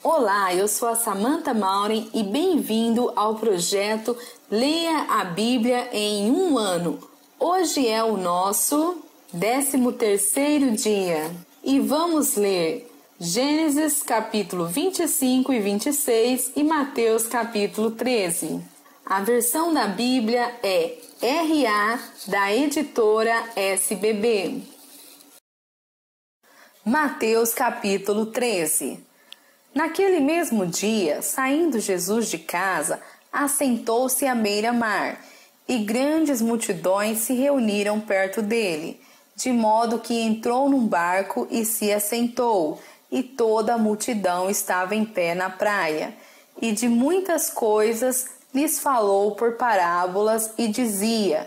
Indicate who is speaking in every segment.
Speaker 1: Olá, eu sou a Samantha Maureen e bem-vindo ao projeto Leia a Bíblia em um ano. Hoje é o nosso 13º dia e vamos ler Gênesis capítulo 25 e 26 e Mateus capítulo 13. A versão da Bíblia é RA da editora SBB. Mateus capítulo 13. Naquele mesmo dia, saindo Jesus de casa, assentou-se à beira-mar, e grandes multidões se reuniram perto dele, de modo que entrou num barco e se assentou, e toda a multidão estava em pé na praia. E de muitas coisas lhes falou por parábolas e dizia: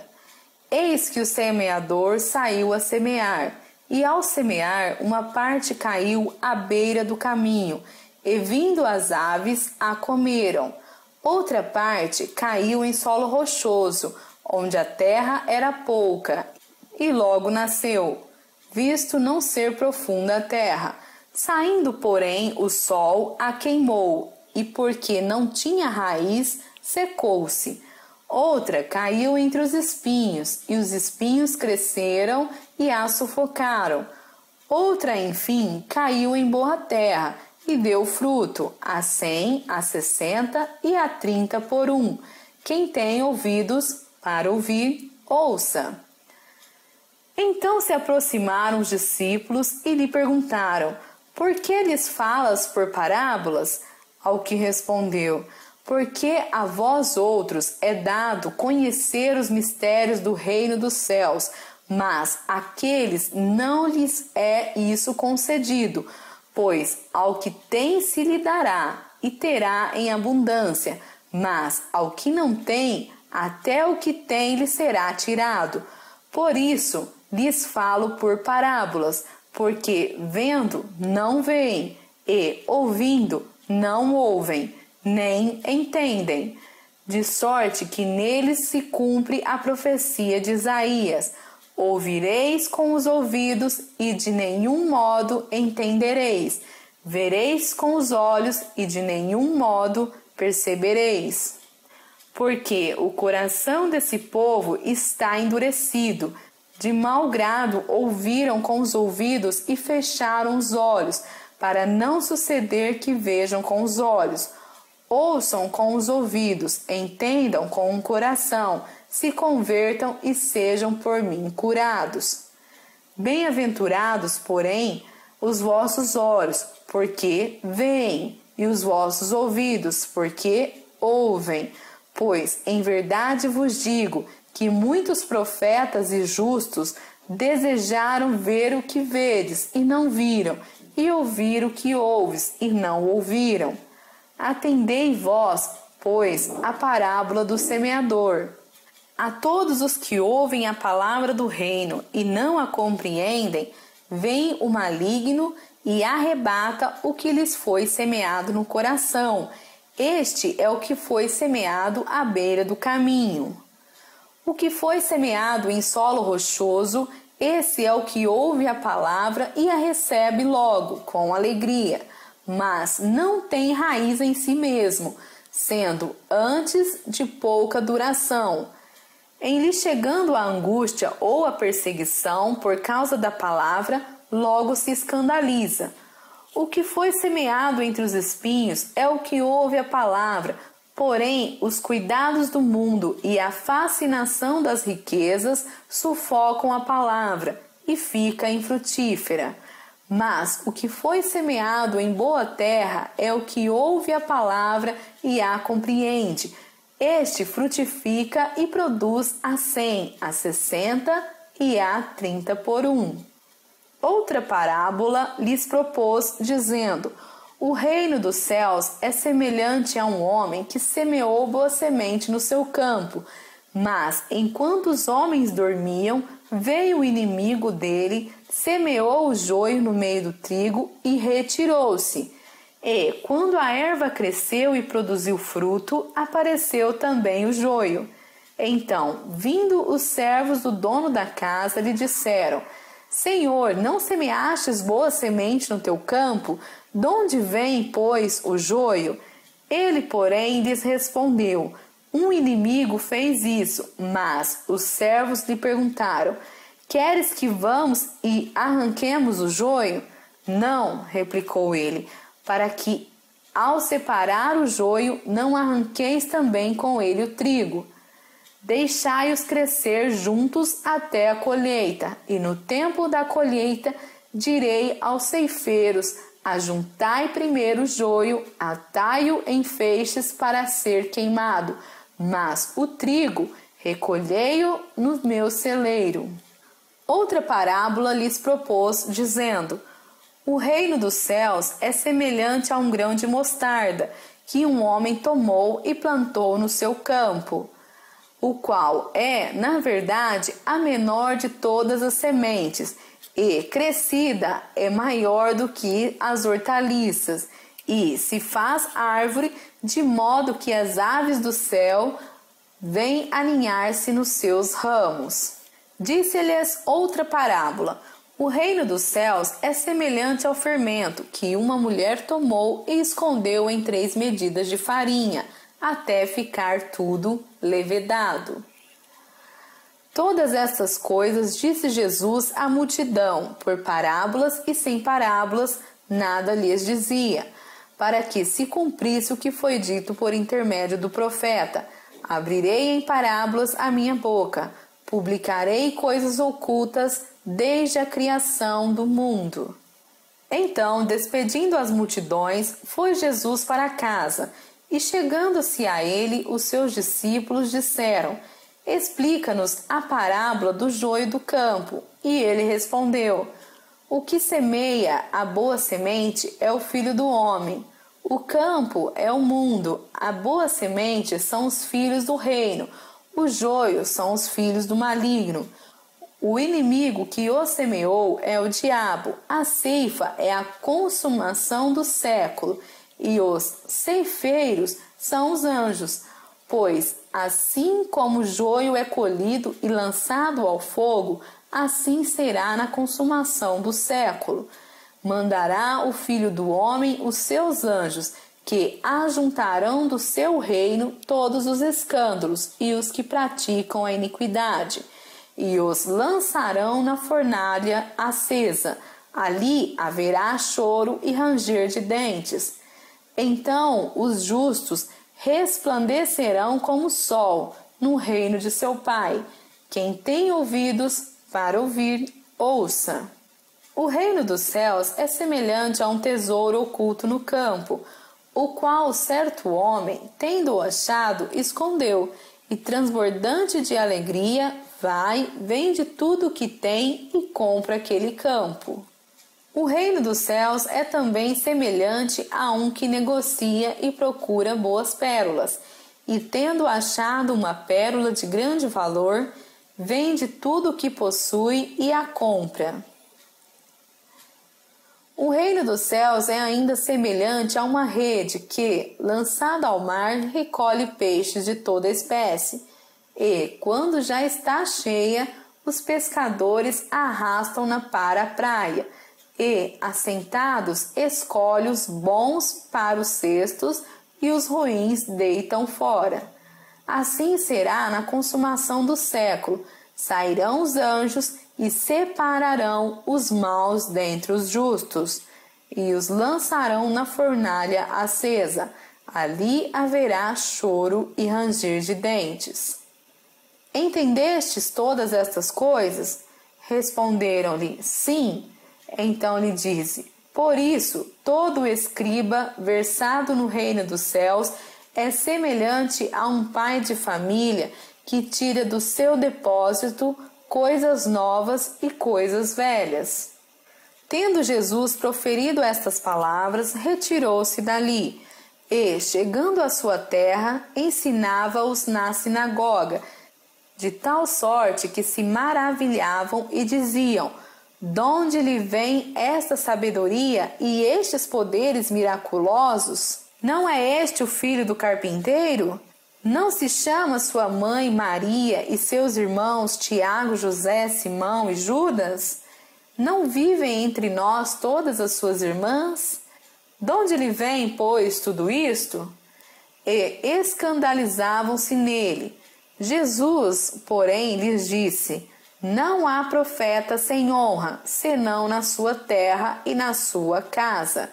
Speaker 1: Eis que o semeador saiu a semear, e ao semear uma parte caiu à beira do caminho, e vindo as aves a comeram. Outra parte caiu em solo rochoso, onde a terra era pouca, e logo nasceu, visto não ser profunda a terra. Saindo, porém, o sol a queimou, e porque não tinha raiz, secou-se. Outra caiu entre os espinhos, e os espinhos cresceram e a sufocaram. Outra, enfim, caiu em boa terra, e deu fruto, a 100, a 60 e a 30 por um. Quem tem ouvidos para ouvir, ouça. Então se aproximaram os discípulos e lhe perguntaram: Por que lhes falas por parábolas? Ao que respondeu: Porque a vós outros é dado conhecer os mistérios do reino dos céus, mas àqueles não lhes é isso concedido. Pois ao que tem se lhe dará, e terá em abundância, mas ao que não tem, até o que tem lhe será tirado. Por isso lhes falo por parábolas, porque vendo não veem, e ouvindo não ouvem, nem entendem. De sorte que neles se cumpre a profecia de Isaías: Ouvireis com os ouvidos e de nenhum modo entendereis. Vereis com os olhos e de nenhum modo percebereis. Porque o coração desse povo está endurecido. De mau grado ouviram com os ouvidos e fecharam os olhos, para não suceder que vejam com os olhos, ouçam com os ouvidos, entendam com o coração, se convertam e sejam por mim curados. Bem-aventurados, porém, os vossos olhos, porque veem, e os vossos ouvidos, porque ouvem. Pois, em verdade vos digo, que muitos profetas e justos desejaram ver o que vedes, e não viram, e ouvir o que ouves, e não ouviram. Atendei vós, pois, a parábola do semeador. A todos os que ouvem a palavra do reino e não a compreendem, vem o maligno e arrebata o que lhes foi semeado no coração. Este é o que foi semeado à beira do caminho. O que foi semeado em solo rochoso, esse é o que ouve a palavra e a recebe logo, com alegria, mas não tem raiz em si mesmo, sendo antes de pouca duração. Em lhe chegando a angústia ou a perseguição por causa da palavra, logo se escandaliza. O que foi semeado entre os espinhos é o que ouve a palavra, porém os cuidados do mundo e a fascinação das riquezas sufocam a palavra e fica infrutífera. Mas o que foi semeado em boa terra é o que ouve a palavra e a compreende. Este frutifica e produz a 100, a 60 e a 30 por um. Outra parábola lhes propôs, dizendo: O reino dos céus é semelhante a um homem que semeou boa semente no seu campo. Mas, enquanto os homens dormiam, veio o inimigo dele, semeou o joio no meio do trigo e retirou-se. E, quando a erva cresceu e produziu fruto, apareceu também o joio. Então, vindo os servos do dono da casa, lhe disseram: Senhor, não semeastes boa semente no teu campo? Donde vem, pois, o joio? Ele, porém, lhes respondeu: um inimigo fez isso. Mas os servos lhe perguntaram: queres que vamos e arranquemos o joio? Não, replicou ele, para que, ao separar o joio, não arranqueis também com ele o trigo. Deixai-os crescer juntos até a colheita, e no tempo da colheita direi aos ceifeiros: ajuntai primeiro o joio, atai-o em feixes para ser queimado, mas o trigo recolhei-o no meu celeiro. Outra parábola lhes propôs, dizendo: o reino dos céus é semelhante a um grão de mostarda, que um homem tomou e plantou no seu campo, o qual é, na verdade, a menor de todas as sementes, e, crescida, é maior do que as hortaliças, e se faz árvore, de modo que as aves do céu vêm aninhar-se nos seus ramos. Disse-lhes outra parábola: o reino dos céus é semelhante ao fermento que uma mulher tomou e escondeu em 3 medidas de farinha, até ficar tudo levedado. Todas estas coisas disse Jesus à multidão, por parábolas e sem parábolas, nada lhes dizia, para que se cumprisse o que foi dito por intermédio do profeta: abrirei em parábolas a minha boca, publicarei coisas ocultas desde a criação do mundo. Então, despedindo as multidões, foi Jesus para casa, e chegando-se a ele, os seus discípulos disseram: explica-nos a parábola do joio do campo. E ele respondeu: o que semeia a boa semente é o Filho do homem. O campo é o mundo, a boa semente são os filhos do reino, o joio são os filhos do maligno. O inimigo que o semeou é o diabo, a ceifa é a consumação do século, e os ceifeiros são os anjos. Pois, assim como o joio é colhido e lançado ao fogo, assim será na consumação do século. Mandará o Filho do homem os seus anjos, que ajuntarão do seu reino todos os escândalos e os que praticam a iniquidade, e os lançarão na fornalha acesa. Ali haverá choro e ranger de dentes. Então os justos resplandecerão como o sol no reino de seu Pai. Quem tem ouvidos para ouvir, ouça. O reino dos céus é semelhante a um tesouro oculto no campo, o qual certo homem, tendo-o achado, escondeu, e transbordante de alegria, vai, vende tudo o que tem e compra aquele campo. O reino dos céus é também semelhante a um que negocia e procura boas pérolas, e tendo achado uma pérola de grande valor, vende tudo o que possui e a compra. O reino dos céus é ainda semelhante a uma rede que, lançada ao mar, recolhe peixes de toda espécie, e, quando já está cheia, os pescadores arrastam-na para a praia, e, assentados, escolhe os bons para os cestos e os ruins deitam fora. Assim será na consumação do século: sairão os anjos e separarão os maus dentre os justos, e os lançarão na fornalha acesa. Ali haverá choro e ranger de dentes. Entendestes todas estas coisas? Responderam-lhe: sim. Então lhe disse: por isso, todo escriba versado no reino dos céus é semelhante a um pai de família que tira do seu depósito coisas novas e coisas velhas. Tendo Jesus proferido estas palavras, retirou-se dali, e, chegando à sua terra, ensinava-os na sinagoga, de tal sorte que se maravilhavam e diziam: donde lhe vem esta sabedoria e estes poderes miraculosos? Não é este o filho do carpinteiro? Não se chama sua mãe Maria e seus irmãos Tiago, José, Simão e Judas? Não vivem entre nós todas as suas irmãs? De onde lhe vem, pois, tudo isto? E escandalizavam-se nele. Jesus, porém, lhes disse: Não há profeta sem honra, senão na sua terra e na sua casa.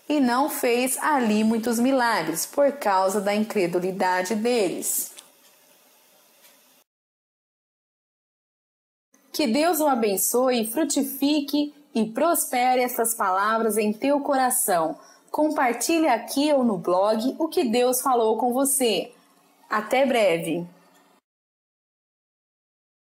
Speaker 1: E não fez ali muitos milagres, por causa da incredulidade deles. Que Deus o abençoe, frutifique e prospere essas palavras em teu coração. Compartilhe aqui ou no blog o que Deus falou com você. Até breve!